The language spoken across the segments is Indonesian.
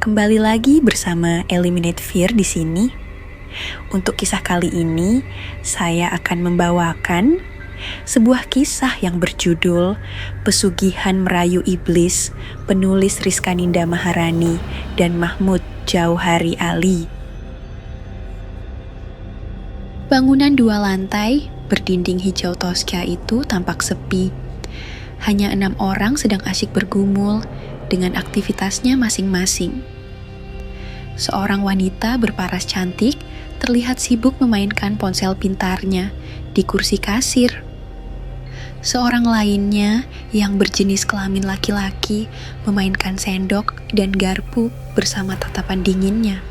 Kembali lagi bersama Eliminate Fear di sini. Untuk kisah kali ini, saya akan membawakan sebuah kisah yang berjudul Pesugihan Merayu Iblis, penulis Rizkaninda Maharani dan Mahmud Jauhari Ali. Bangunan 2 lantai berdinding hijau toska itu tampak sepi. Hanya 6 orang sedang asyik bergumul dengan aktivitasnya masing-masing. Seorang wanita berparas cantik terlihat sibuk memainkan ponsel pintarnya di kursi kasir. Seorang lainnya yang berjenis kelamin laki-laki memainkan sendok dan garpu bersama tatapan dinginnya.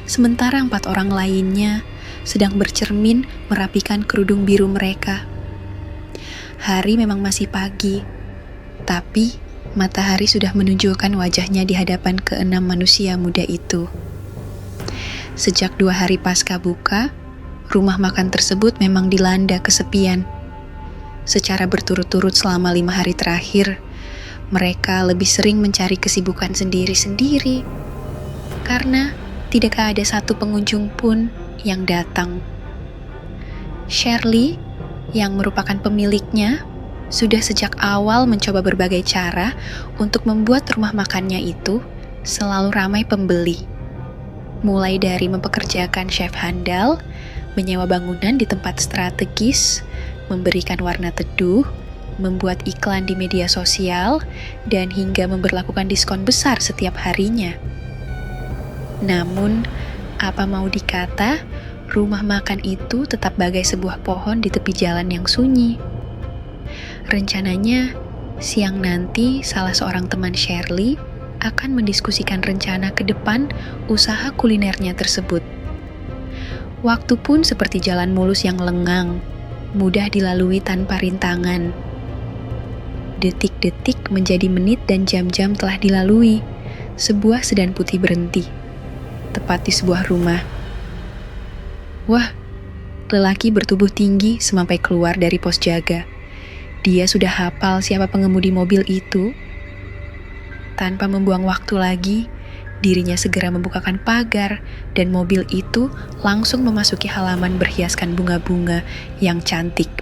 Sementara 4 orang lainnya sedang bercermin merapikan kerudung biru mereka. Hari memang masih pagi, tapi matahari sudah menunjukkan wajahnya di hadapan ke-6 manusia muda itu. Sejak 2 hari pasca buka, rumah makan tersebut memang dilanda kesepian. Secara berturut-turut selama 5 hari terakhir, mereka lebih sering mencari kesibukan sendiri-sendiri, karena tidak ada satu pengunjung pun yang datang. Shirley, yang merupakan pemiliknya, sudah sejak awal mencoba berbagai cara untuk membuat rumah makannya itu selalu ramai pembeli. Mulai dari mempekerjakan chef handal, menyewa bangunan di tempat strategis, memberikan warna teduh, membuat iklan di media sosial, dan hingga memberlakukan diskon besar setiap harinya. Namun, apa mau dikata, rumah makan itu tetap bagai sebuah pohon di tepi jalan yang sunyi. Rencananya, siang nanti salah seorang teman Shirley akan mendiskusikan rencana ke depan usaha kulinernya tersebut. Waktu pun seperti jalan mulus yang lengang, mudah dilalui tanpa rintangan. Detik-detik menjadi menit dan jam-jam telah dilalui. Sebuah sedan putih berhenti, tepat di sebuah rumah. Wah, lelaki bertubuh tinggi semampai keluar dari pos jaga. Dia sudah hafal siapa pengemudi mobil itu. Tanpa membuang waktu lagi, dirinya segera membukakan pagar dan mobil itu langsung memasuki halaman berhiaskan bunga-bunga yang cantik.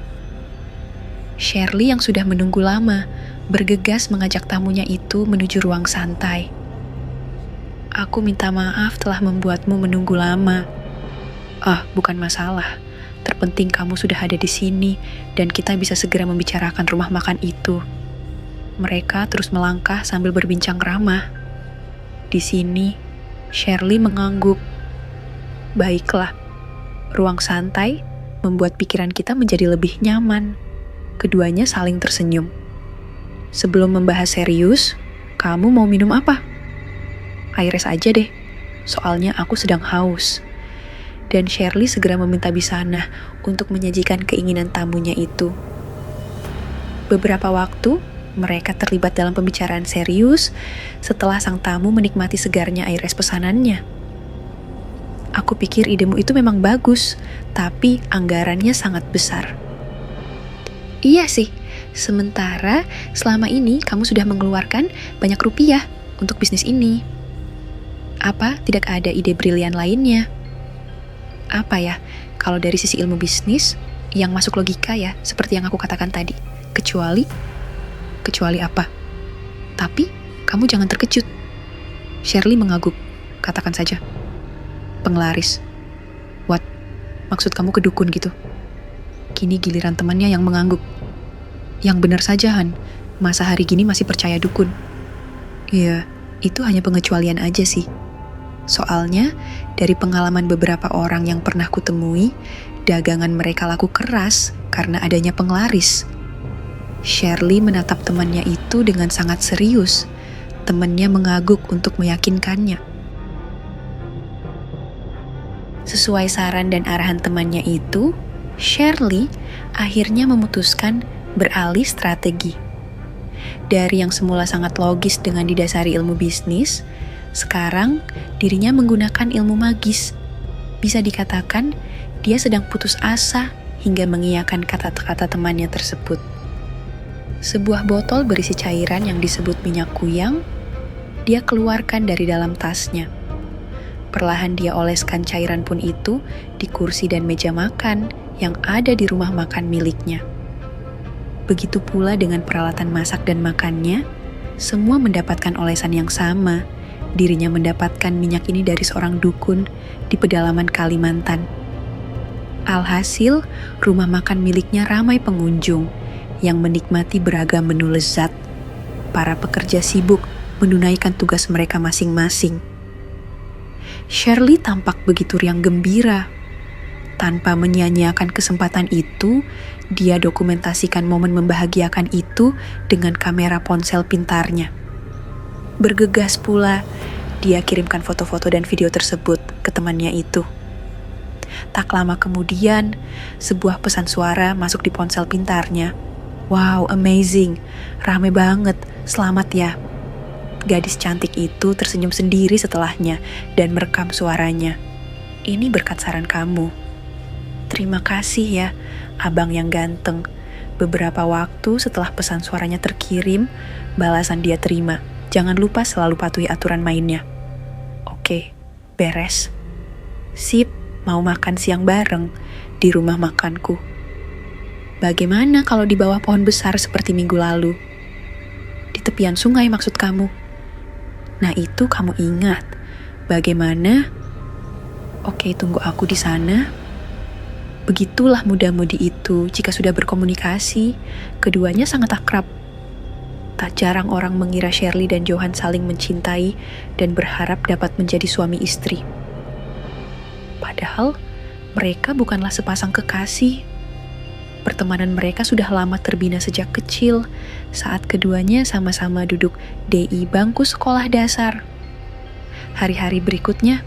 Shirley yang sudah menunggu lama, bergegas mengajak tamunya itu menuju ruang santai. Aku minta maaf telah membuatmu menunggu lama. Bukan masalah. Terpenting kamu sudah ada di sini dan kita bisa segera membicarakan rumah makan itu. Mereka terus melangkah sambil berbincang ramah. Di sini, Shirley mengangguk. Baiklah, ruang santai membuat pikiran kita menjadi lebih nyaman. Keduanya saling tersenyum. Sebelum membahas serius, kamu mau minum apa? Air es aja deh, soalnya aku sedang haus. Dan Shirley segera meminta Bisana untuk menyajikan keinginan tamunya itu. Beberapa waktu, mereka terlibat dalam pembicaraan serius setelah sang tamu menikmati segarnya air es pesanannya. Aku pikir idemu itu memang bagus, tapi anggarannya sangat besar. Iya sih, sementara selama ini kamu sudah mengeluarkan banyak rupiah untuk bisnis ini. Apa tidak ada ide brilian lainnya? Apa ya, kalau dari sisi ilmu bisnis, yang masuk logika ya, seperti yang aku katakan tadi. Kecuali apa? Tapi, kamu jangan terkejut. Shirley mengangguk, katakan saja. Penglaris. What? Maksud kamu ke dukun gitu? Kini giliran temannya yang mengangguk. Yang benar saja, Han. Masa hari gini masih percaya dukun? Iya, itu hanya pengecualian aja sih. Soalnya, dari pengalaman beberapa orang yang pernah kutemui, dagangan mereka laku keras karena adanya penglaris. Shirley menatap temannya itu dengan sangat serius. Temannya mengangguk untuk meyakinkannya. Sesuai saran dan arahan temannya itu, Shirley akhirnya memutuskan beralih strategi. Dari yang semula sangat logis dengan didasari ilmu bisnis, sekarang dirinya menggunakan ilmu magis. Bisa dikatakan dia sedang putus asa hingga mengiyakan kata-kata temannya tersebut. Sebuah botol berisi cairan yang disebut minyak kuyang dia keluarkan dari dalam tasnya. Perlahan dia oleskan cairan pun itu di kursi dan meja makan yang ada di rumah makan miliknya. Begitu pula dengan peralatan masak dan makannya, semua mendapatkan olesan yang sama. Dirinya mendapatkan minyak ini dari seorang dukun di pedalaman Kalimantan. Alhasil, rumah makan miliknya ramai pengunjung yang menikmati beragam menu lezat. Para pekerja sibuk menunaikan tugas mereka masing-masing. Shirley tampak begitu riang gembira. Tanpa menyia-nyiakan kesempatan itu, dia dokumentasikan momen membahagiakan itu dengan kamera ponsel pintarnya. Bergegas pula, dia kirimkan foto-foto dan video tersebut ke temannya itu. Tak lama kemudian, sebuah pesan suara masuk di ponsel pintarnya. Wow, amazing, rame banget, selamat ya. Gadis cantik itu tersenyum sendiri setelahnya dan merekam suaranya. Ini berkat saran kamu. Terima kasih ya, abang yang ganteng. Beberapa waktu setelah pesan suaranya terkirim, balasan dia terima. Jangan lupa selalu patuhi aturan mainnya. Oke, beres. Sip, mau makan siang bareng di rumah makanku. Bagaimana kalau di bawah pohon besar seperti minggu lalu? Di tepian sungai maksud kamu? Nah itu kamu ingat. Bagaimana? Oke, tunggu aku di sana. Begitulah muda-mudi itu jika sudah berkomunikasi. Keduanya sangat akrab. Tak jarang orang mengira Shirley dan Johan saling mencintai dan berharap dapat menjadi suami istri. Padahal mereka bukanlah sepasang kekasih. Pertemanan mereka sudah lama terbina sejak kecil, saat keduanya sama-sama duduk DI bangku sekolah dasar. Hari-hari berikutnya,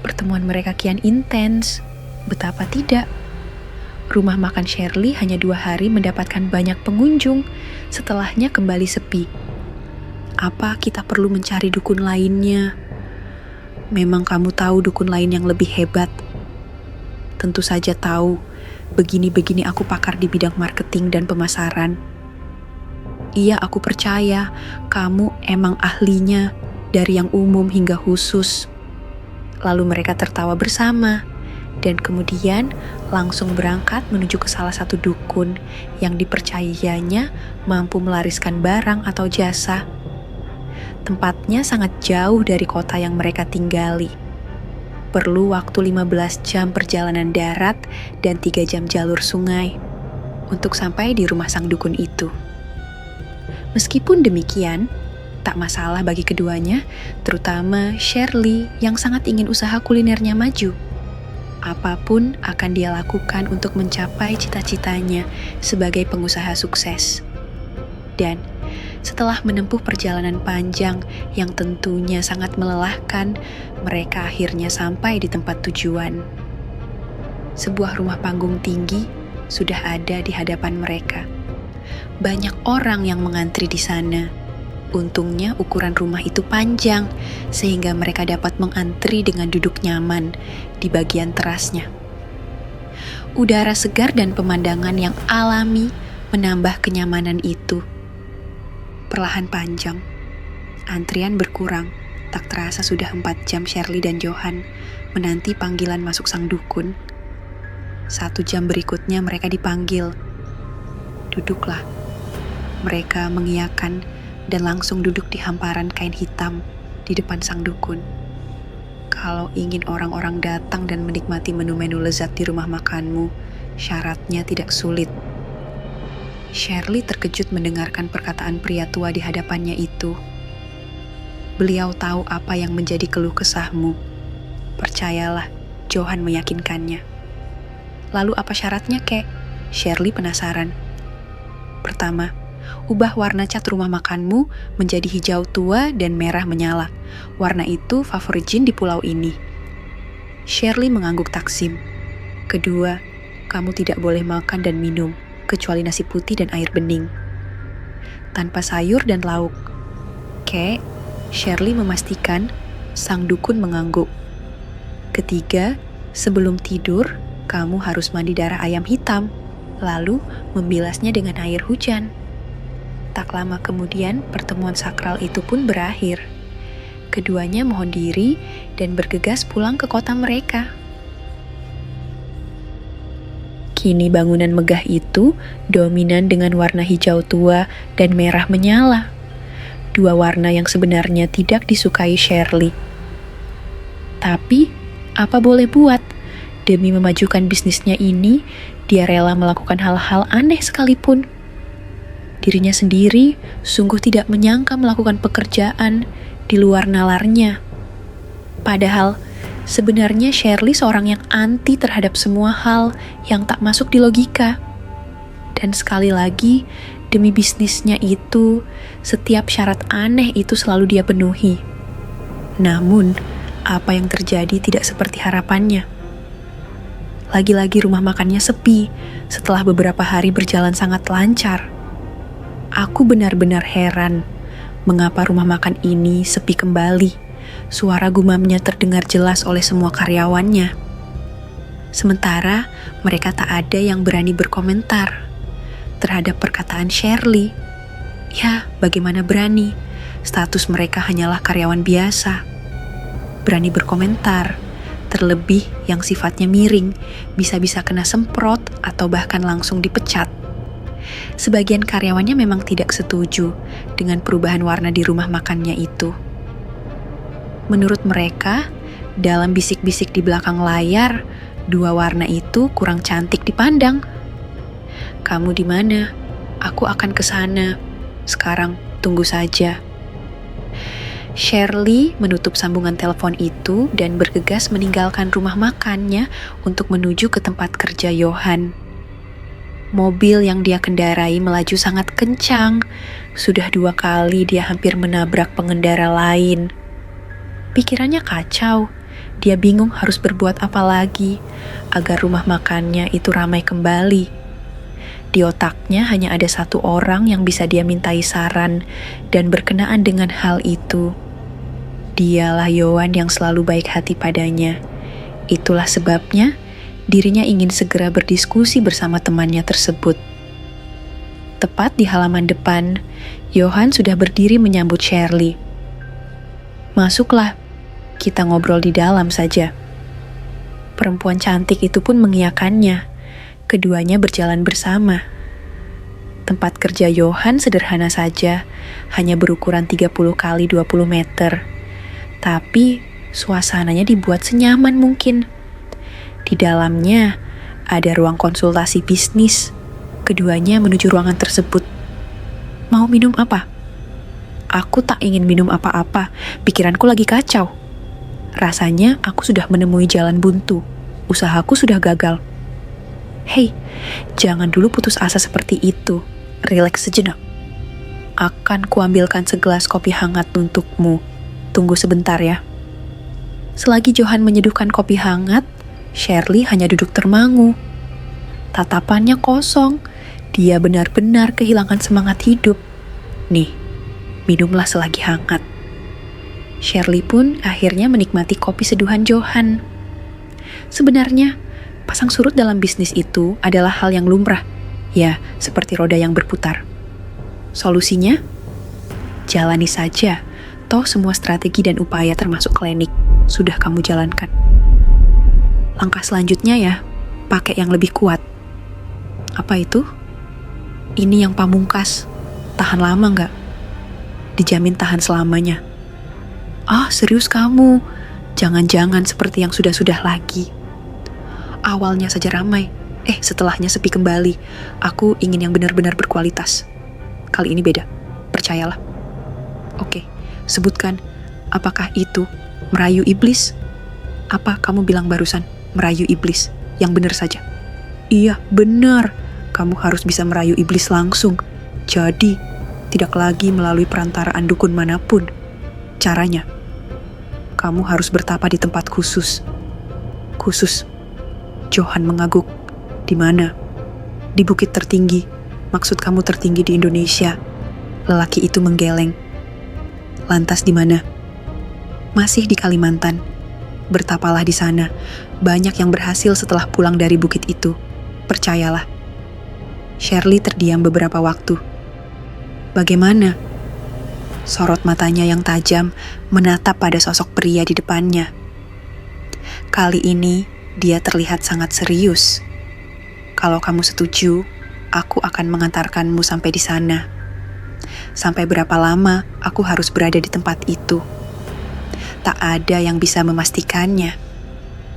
pertemuan mereka kian intens. Betapa tidak? Rumah makan Shirley hanya 2 hari mendapatkan banyak pengunjung, setelahnya kembali sepi. Apa kita perlu mencari dukun lainnya? Memang kamu tahu dukun lain yang lebih hebat? Tentu saja tahu, begini-begini aku pakar di bidang marketing dan pemasaran. Iya, aku percaya kamu emang ahlinya, dari yang umum hingga khusus. Lalu mereka tertawa bersama. Dan kemudian langsung berangkat menuju ke salah satu dukun yang dipercayanya mampu melariskan barang atau jasa. Tempatnya sangat jauh dari kota yang mereka tinggali. Perlu waktu 15 jam perjalanan darat dan 3 jam jalur sungai untuk sampai di rumah sang dukun itu. Meskipun demikian, tak masalah bagi keduanya, terutama Shirley yang sangat ingin usaha kulinernya maju. Apapun akan dia lakukan untuk mencapai cita-citanya sebagai pengusaha sukses. Dan setelah menempuh perjalanan panjang yang tentunya sangat melelahkan, mereka akhirnya sampai di tempat tujuan. Sebuah rumah panggung tinggi sudah ada di hadapan mereka. Banyak orang yang mengantri di sana. Untungnya ukuran rumah itu panjang, sehingga mereka dapat mengantri dengan duduk nyaman di bagian terasnya. Udara segar dan pemandangan yang alami menambah kenyamanan itu. Perlahan panjang, antrian berkurang. Tak terasa sudah 4 jam Shirley dan Johan menanti panggilan masuk sang dukun. 1 jam berikutnya mereka dipanggil. Duduklah. Mereka mengiyakan dan langsung duduk di hamparan kain hitam di depan sang dukun. Kalau ingin orang-orang datang dan menikmati menu-menu lezat di rumah makanmu, syaratnya tidak sulit. Shirley terkejut mendengarkan perkataan pria tua di hadapannya itu. Beliau tahu apa yang menjadi keluh kesahmu. Percayalah, Johan meyakinkannya. Lalu apa syaratnya, kek? Shirley penasaran. Pertama, ubah warna cat rumah makanmu menjadi hijau tua dan merah menyala. Warna itu favorit Jin di pulau ini. Shirley mengangguk taksim. Kedua, kamu tidak boleh makan dan minum, kecuali nasi putih dan air bening. Tanpa sayur dan lauk. Kek, Shirley memastikan. Sang dukun mengangguk. Ketiga, sebelum tidur, kamu harus mandi darah ayam hitam, lalu membilasnya dengan air hujan. Tak lama kemudian, pertemuan sakral itu pun berakhir. Keduanya mohon diri dan bergegas pulang ke kota mereka. Kini bangunan megah itu dominan dengan warna hijau tua dan merah menyala. Dua warna yang sebenarnya tidak disukai Shirley. Tapi, apa boleh buat? Demi memajukan bisnisnya ini, dia rela melakukan hal-hal aneh sekalipun. Dirinya sendiri sungguh tidak menyangka melakukan pekerjaan di luar nalarnya. Padahal, sebenarnya Shirley seorang yang anti terhadap semua hal yang tak masuk di logika. Dan sekali lagi, demi bisnisnya itu, setiap syarat aneh itu selalu dia penuhi. Namun, apa yang terjadi tidak seperti harapannya. Lagi-lagi rumah makannya sepi setelah beberapa hari berjalan sangat lancar. Aku benar-benar heran mengapa rumah makan ini sepi kembali. Suara gumamnya terdengar jelas oleh semua karyawannya. Sementara mereka tak ada yang berani berkomentar terhadap perkataan Shirley. Ya, bagaimana berani? Status mereka hanyalah karyawan biasa. Berani berkomentar, terlebih yang sifatnya miring, bisa-bisa kena semprot atau bahkan langsung dipecat. Sebagian karyawannya memang tidak setuju dengan perubahan warna di rumah makannya itu. Menurut mereka, dalam bisik-bisik di belakang layar, dua warna itu kurang cantik dipandang. Kamu di mana? Aku akan ke sana. Sekarang tunggu saja. Shirley menutup sambungan telepon itu dan bergegas meninggalkan rumah makannya untuk menuju ke tempat kerja Johan. Mobil yang dia kendarai melaju sangat kencang. Sudah 2 kali dia hampir menabrak pengendara lain. Pikirannya kacau. Dia bingung harus berbuat apa lagi agar rumah makannya itu ramai kembali. Di otaknya hanya ada satu orang yang bisa dia mintai saran dan berkenaan dengan hal itu. Dialah Johan yang selalu baik hati padanya. Itulah sebabnya dirinya ingin segera berdiskusi bersama temannya tersebut. Tepat di halaman depan, Johan sudah berdiri menyambut Shirley. Masuklah, kita ngobrol di dalam saja. Perempuan cantik itu pun mengiyakannya. Keduanya berjalan bersama. Tempat kerja Johan sederhana saja, hanya berukuran 30 kali 20 meter. Tapi suasananya dibuat senyaman mungkin. Di dalamnya ada ruang konsultasi bisnis. Keduanya menuju ruangan tersebut. Mau minum apa? Aku tak ingin minum apa-apa, pikiranku lagi kacau. Rasanya aku sudah menemui jalan buntu. Usahaku sudah gagal. Hei, jangan dulu putus asa seperti itu. Rileks sejenak. Akan kuambilkan segelas kopi hangat untukmu. Tunggu sebentar ya. Selagi Johan menyeduhkan kopi hangat, Shirley hanya duduk termangu. Tatapannya kosong. Dia benar-benar kehilangan semangat hidup. Nih, minumlah selagi hangat. Shirley pun akhirnya menikmati kopi seduhan Johan. Sebenarnya, pasang surut dalam bisnis itu adalah hal yang lumrah. Ya, seperti roda yang berputar. Solusinya? Jalani saja. Toh semua strategi dan upaya termasuk klinik sudah kamu jalankan. Langkah selanjutnya ya, pakai yang lebih kuat. Apa itu? Ini yang pamungkas. Tahan lama nggak? Dijamin tahan selamanya. Ah, serius kamu? Jangan-jangan seperti yang sudah-sudah lagi. Awalnya saja ramai, setelahnya sepi kembali. Aku ingin yang benar-benar berkualitas. Kali ini beda, percayalah. Oke, sebutkan, apakah itu merayu iblis? Apa kamu bilang barusan, merayu iblis? Yang benar saja. Iya, benar. Kamu harus bisa merayu iblis langsung. Jadi, tidak lagi melalui perantaraan dukun manapun. Caranya, kamu harus bertapa di tempat khusus. Khusus. Johan mengangguk. Di mana? Di bukit tertinggi. Maksud kamu tertinggi di Indonesia. Lelaki itu menggeleng. Lantas di mana? Masih di Kalimantan. Bertapalah di sana. Banyak yang berhasil setelah pulang dari bukit itu. Percayalah. Shirley terdiam beberapa waktu. Bagaimana? Sorot matanya yang tajam menatap pada sosok pria di depannya. Kali ini dia terlihat sangat serius. Kalau kamu setuju, aku akan mengantarkanmu sampai di sana. Sampai berapa lama aku harus berada di tempat itu? Tak ada yang bisa memastikannya.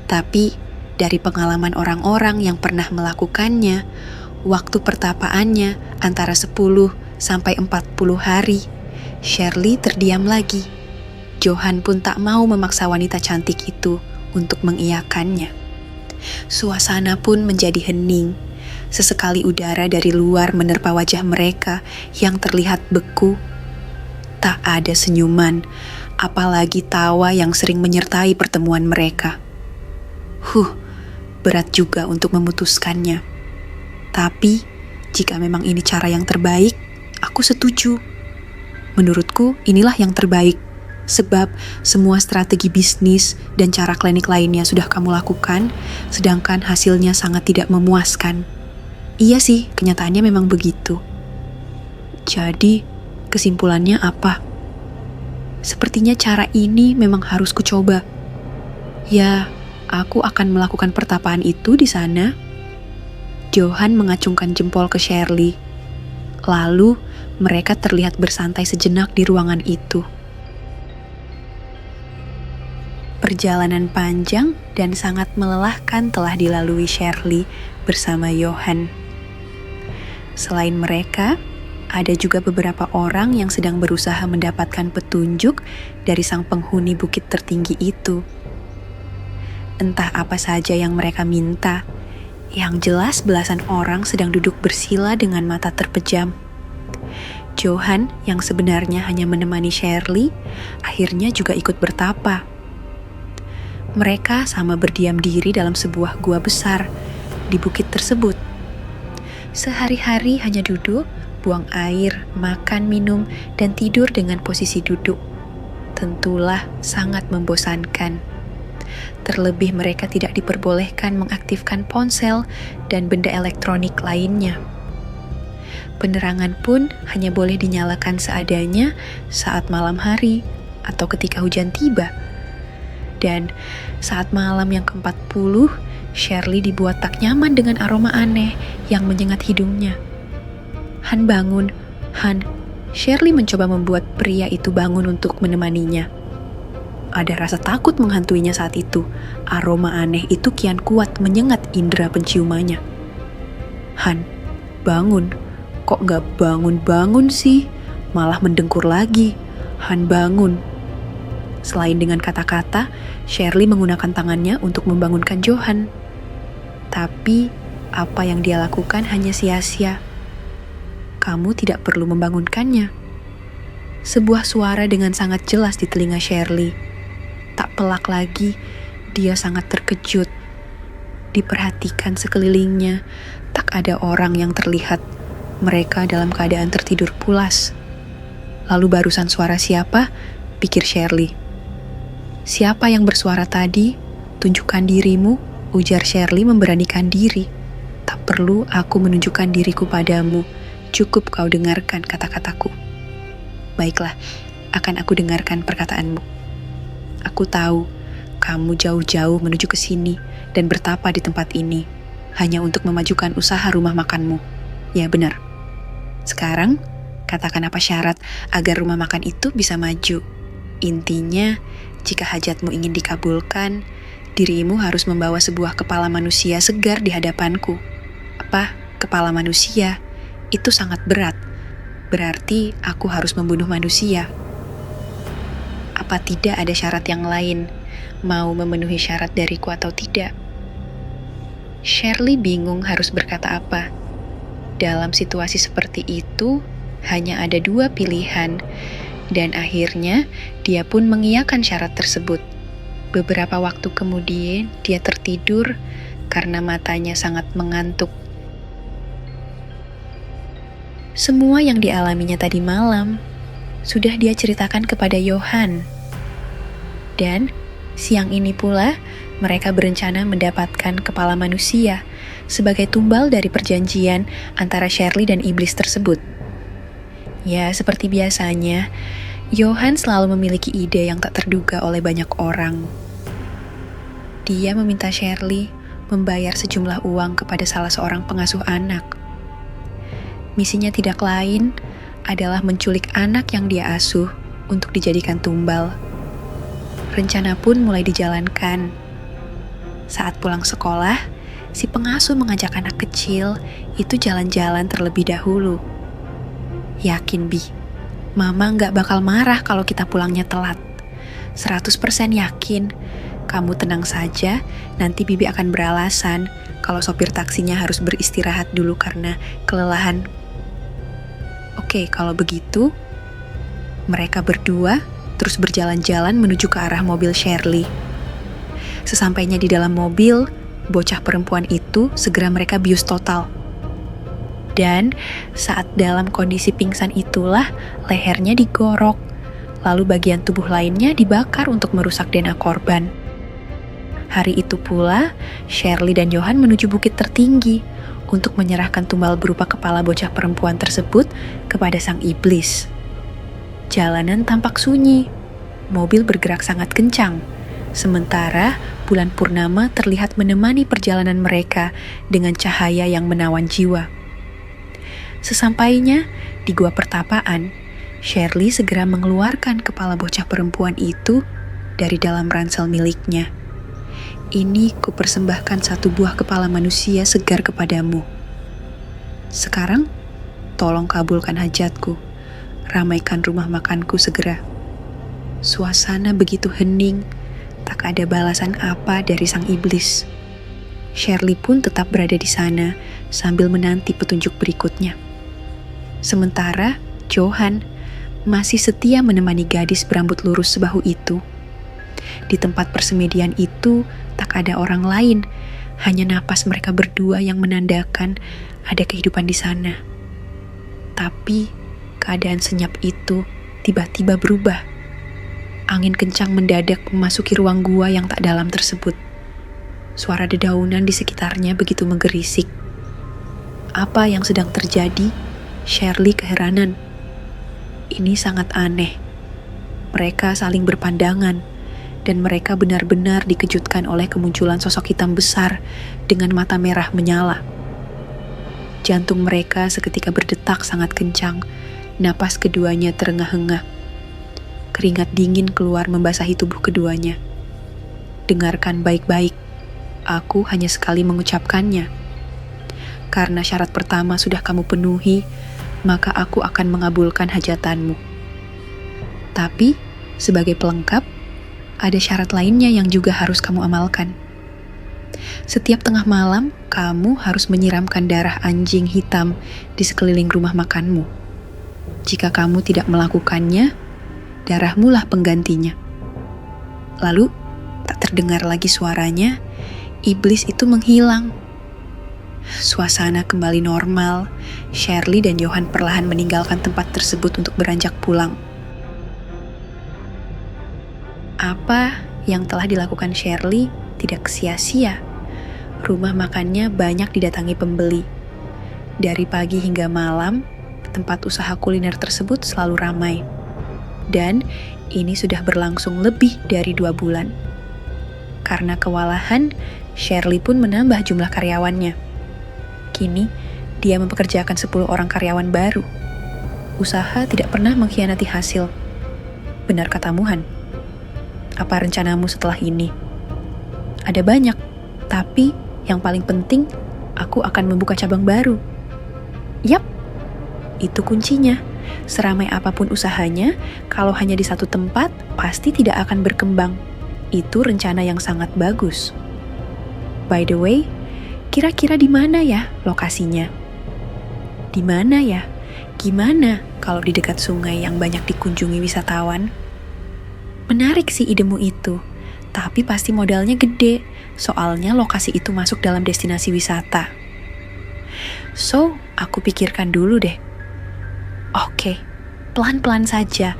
Tapi dari pengalaman orang-orang yang pernah melakukannya, waktu pertapaannya antara 10 sampai 40 hari. Shirley terdiam lagi. Johan pun tak mau memaksa wanita cantik itu untuk mengiyakannya. Suasana pun menjadi hening. Sesekali udara dari luar menerpa wajah mereka yang terlihat beku. Tak ada senyuman, apalagi tawa yang sering menyertai pertemuan mereka. Berat juga untuk memutuskannya. Tapi, jika memang ini cara yang terbaik, aku setuju. Menurutku, inilah yang terbaik. Sebab semua strategi bisnis dan cara klinik lainnya sudah kamu lakukan, sedangkan hasilnya sangat tidak memuaskan. Iya sih, kenyataannya memang begitu. Jadi, kesimpulannya apa? Sepertinya cara ini memang harus kucoba. Ya, aku akan melakukan pertapaan itu di sana. Johan mengacungkan jempol ke Shirley. Lalu, mereka terlihat bersantai sejenak di ruangan itu. Perjalanan panjang dan sangat melelahkan telah dilalui Shirley bersama Johan. Selain mereka, ada juga beberapa orang yang sedang berusaha mendapatkan petunjuk dari sang penghuni bukit tertinggi itu. Entah apa saja yang mereka minta, yang jelas belasan orang sedang duduk bersila dengan mata terpejam. Johan yang sebenarnya hanya menemani Shirley, akhirnya juga ikut bertapa. Mereka sama berdiam diri dalam sebuah gua besar di bukit tersebut. Sehari-hari hanya duduk, buang air, makan, minum, dan tidur dengan posisi duduk. Tentulah sangat membosankan. Terlebih mereka tidak diperbolehkan mengaktifkan ponsel dan benda elektronik lainnya. Penerangan pun hanya boleh dinyalakan seadanya saat malam hari atau ketika hujan tiba. Dan saat malam yang ke-40, Shirley dibuat tak nyaman dengan aroma aneh yang menyengat hidungnya. Han bangun, Han. Shirley mencoba membuat pria itu bangun untuk menemaninya. Ada rasa takut menghantuinya saat itu. Aroma aneh itu kian kuat menyengat indera penciumannya. Han, bangun. Kok gak bangun-bangun sih? Malah mendengkur lagi. Han, bangun. Selain dengan kata-kata, Shirley menggunakan tangannya untuk membangunkan Johan. Tapi, apa yang dia lakukan hanya sia-sia. Kamu tidak perlu membangunkannya. Sebuah suara dengan sangat jelas di telinga Shirley. Tak pelak lagi, dia sangat terkejut. Diperhatikan sekelilingnya, tak ada orang yang terlihat. Mereka dalam keadaan tertidur pulas. Lalu barusan suara siapa? Pikir Shirley. Siapa yang bersuara tadi? Tunjukkan dirimu, ujar Shirley memberanikan diri. Tak perlu aku menunjukkan diriku padamu. Cukup kau dengarkan kata-kataku. Baiklah, akan aku dengarkan perkataanmu. Aku tahu, kamu jauh-jauh menuju ke sini dan bertapa di tempat ini, hanya untuk memajukan usaha rumah makanmu. Ya benar. Sekarang, katakan apa syarat agar rumah makan itu bisa maju. Intinya, jika hajatmu ingin dikabulkan, dirimu harus membawa sebuah kepala manusia segar di hadapanku. Apa? Kepala manusia? Itu sangat berat. Berarti aku harus membunuh manusia. Apa tidak ada syarat yang lain? Mau memenuhi syarat dariku atau tidak? Shirley bingung harus berkata apa. Dalam situasi seperti itu, hanya ada dua pilihan. Dan akhirnya, dia pun mengiyakan syarat tersebut. Beberapa waktu kemudian, dia tertidur karena matanya sangat mengantuk. Semua yang dialaminya tadi malam sudah dia ceritakan kepada Johan. Dan siang ini pula mereka berencana mendapatkan kepala manusia sebagai tumbal dari perjanjian antara Shirley dan iblis tersebut. Ya, seperti biasanya, Johan selalu memiliki ide yang tak terduga oleh banyak orang. Dia meminta Shirley membayar sejumlah uang kepada salah seorang pengasuh anak. Misinya tidak lain adalah menculik anak yang dia asuh untuk dijadikan tumbal. Rencana pun mulai dijalankan. Saat pulang sekolah, si pengasuh mengajak anak kecil itu jalan-jalan terlebih dahulu. Yakin, Bi, Mama nggak bakal marah kalau kita pulangnya telat. 100% yakin. Kamu tenang saja, nanti Bibi akan beralasan kalau sopir taksinya harus beristirahat dulu karena kelelahan. Oke, kalau begitu, mereka berdua terus berjalan-jalan menuju ke arah mobil Shirley. Sesampainya di dalam mobil, bocah perempuan itu segera mereka bius total. Dan saat dalam kondisi pingsan itulah lehernya digorok, lalu bagian tubuh lainnya dibakar untuk merusak DNA korban. Hari itu pula, Shirley dan Johan menuju bukit tertinggi untuk menyerahkan tumbal berupa kepala bocah perempuan tersebut kepada sang iblis. Jalanan tampak sunyi, mobil bergerak sangat kencang, sementara bulan purnama terlihat menemani perjalanan mereka dengan cahaya yang menawan jiwa. Sesampainya di gua pertapaan, Shirley segera mengeluarkan kepala bocah perempuan itu dari dalam ransel miliknya. Ini kupersembahkan satu buah kepala manusia segar kepadamu. Sekarang, tolong kabulkan hajatku. Ramaikan rumah makanku segera. Suasana begitu hening, tak ada balasan apa dari sang iblis. Shirley pun tetap berada di sana sambil menanti petunjuk berikutnya. Sementara, Johan masih setia menemani gadis berambut lurus sebahu itu. Di tempat persemedian itu, tak ada orang lain, hanya napas mereka berdua yang menandakan ada kehidupan di sana. Tapi, keadaan senyap itu tiba-tiba berubah. Angin kencang mendadak memasuki ruang gua yang tak dalam tersebut. Suara dedaunan di sekitarnya begitu menggerisik. Apa yang sedang terjadi? Shirley keheranan. Ini sangat aneh. Mereka saling berpandangan, dan mereka benar-benar dikejutkan oleh kemunculan sosok hitam besar dengan mata merah menyala. Jantung mereka seketika berdetak sangat kencang, napas keduanya terengah-engah. Keringat dingin keluar membasahi tubuh keduanya. Dengarkan baik-baik, aku hanya sekali mengucapkannya. Karena syarat pertama sudah kamu penuhi, maka aku akan mengabulkan hajatanmu. Tapi, sebagai pelengkap, ada syarat lainnya yang juga harus kamu amalkan. Setiap tengah malam, kamu harus menyiramkan darah anjing hitam di sekeliling rumah makanmu. Jika kamu tidak melakukannya, darahmu lah penggantinya. Lalu, tak terdengar lagi suaranya, iblis itu menghilang. Suasana kembali normal. Shirley dan Johan perlahan meninggalkan tempat tersebut untuk beranjak pulang. Apa yang telah dilakukan Shirley tidak sia-sia. Rumah makannya banyak didatangi pembeli. Dari pagi hingga malam, tempat usaha kuliner tersebut selalu ramai. Dan ini sudah berlangsung lebih dari 2 bulan. Karena kewalahan, Shirley pun menambah jumlah karyawannya. Kini, dia mempekerjakan 10 orang karyawan baru. Usaha tidak pernah mengkhianati hasil. Benar kata Muhan. Apa rencanamu setelah ini? Ada banyak, tapi yang paling penting, aku akan membuka cabang baru. Yap, itu kuncinya. Seramai apapun usahanya, kalau hanya di satu tempat, pasti tidak akan berkembang. Itu rencana yang sangat bagus. By the way, kira-kira di mana ya lokasinya? Di mana ya? Gimana kalau di dekat sungai yang banyak dikunjungi wisatawan? Menarik sih idemu itu, tapi pasti modalnya gede, soalnya lokasi itu masuk dalam destinasi wisata. So, aku pikirkan dulu deh. Oke, pelan-pelan saja,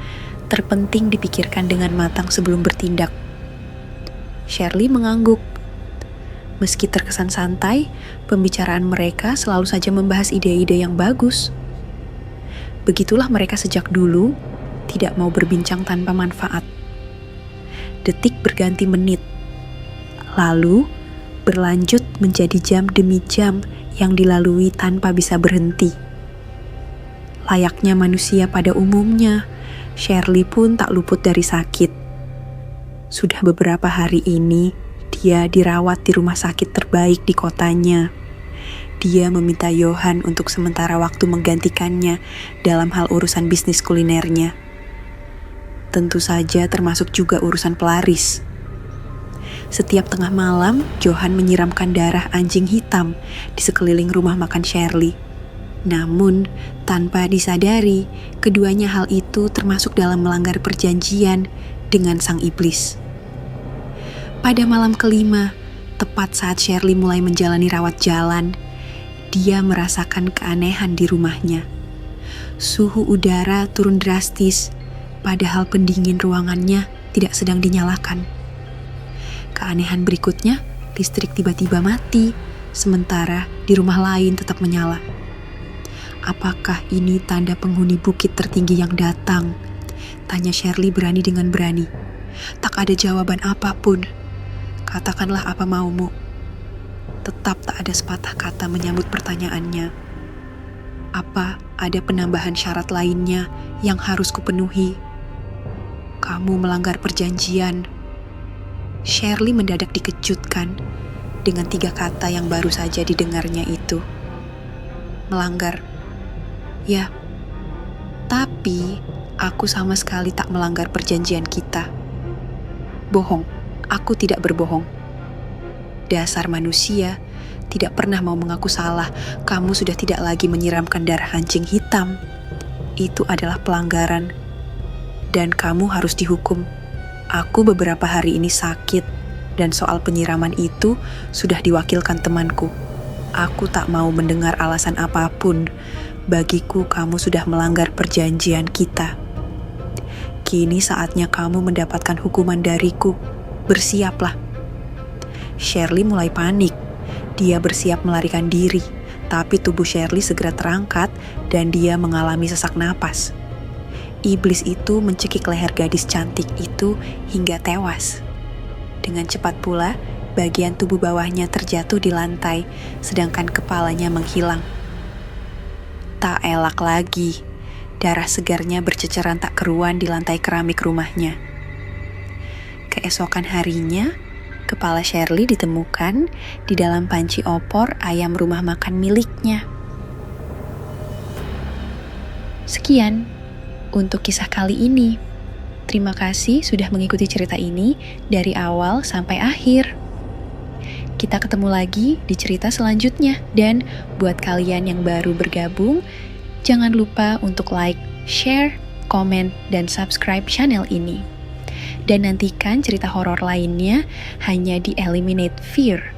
terpenting dipikirkan dengan matang sebelum bertindak. Shirley mengangguk. Meski terkesan santai, pembicaraan mereka selalu saja membahas ide-ide yang bagus. Begitulah mereka sejak dulu, tidak mau berbincang tanpa manfaat. Detik berganti menit, lalu berlanjut menjadi jam demi jam yang dilalui tanpa bisa berhenti. Layaknya manusia pada umumnya, Shirley pun tak luput dari sakit. Sudah beberapa hari ini, dia dirawat di rumah sakit terbaik di kotanya. Dia meminta Johan untuk sementara waktu menggantikannya dalam hal urusan bisnis kulinernya. Tentu saja termasuk juga urusan pelaris. Setiap tengah malam, Johan menyiramkan darah anjing hitam di sekeliling rumah makan Shirley. Namun, tanpa disadari, keduanya hal itu termasuk dalam melanggar perjanjian dengan sang iblis. Pada malam kelima, tepat saat Shirley mulai menjalani rawat jalan, dia merasakan keanehan di rumahnya. Suhu udara turun drastis, padahal pendingin ruangannya tidak sedang dinyalakan. Keanehan berikutnya, listrik tiba-tiba mati, sementara di rumah lain tetap menyala. Apakah ini tanda penghuni bukit tertinggi yang datang? Tanya Shirley berani dengan berani. Tak ada jawaban apapun. Katakanlah apa maumu. Tetap tak ada sepatah kata menyambut pertanyaannya. Apa ada penambahan syarat lainnya yang harus kupenuhi? Kamu melanggar perjanjian. Shirley mendadak dikejutkan dengan 3 kata yang baru saja didengarnya itu. Melanggar. Ya, tapi aku sama sekali tak melanggar perjanjian kita. Bohong, aku tidak berbohong. Dasar manusia, tidak pernah mau mengaku salah. Kamu sudah tidak lagi menyiramkan darah anjing hitam. Itu adalah pelanggaran. Dan kamu harus dihukum. Aku beberapa hari ini sakit, dan soal penyiraman itu sudah diwakilkan temanku. Aku tak mau mendengar alasan apapun. Bagiku kamu sudah melanggar perjanjian kita. Kini saatnya kamu mendapatkan hukuman dariku. Bersiaplah. Shirley mulai panik. Dia bersiap melarikan diri, tapi tubuh Shirley segera terangkat dan dia mengalami sesak napas. Iblis itu mencekik leher gadis cantik itu hingga tewas. Dengan cepat pula, bagian tubuh bawahnya terjatuh di lantai, sedangkan kepalanya menghilang. Tak elak lagi, darah segarnya berceceran tak keruan di lantai keramik rumahnya. Keesokan harinya, kepala Shirley ditemukan di dalam panci opor ayam rumah makan miliknya. Sekian untuk kisah kali ini. Terima kasih sudah mengikuti cerita ini dari awal sampai akhir. Kita ketemu lagi di cerita selanjutnya. Dan buat kalian yang baru bergabung, jangan lupa untuk like, share, komen, dan subscribe channel ini. Dan nantikan cerita horor lainnya hanya di Eliminate Fear.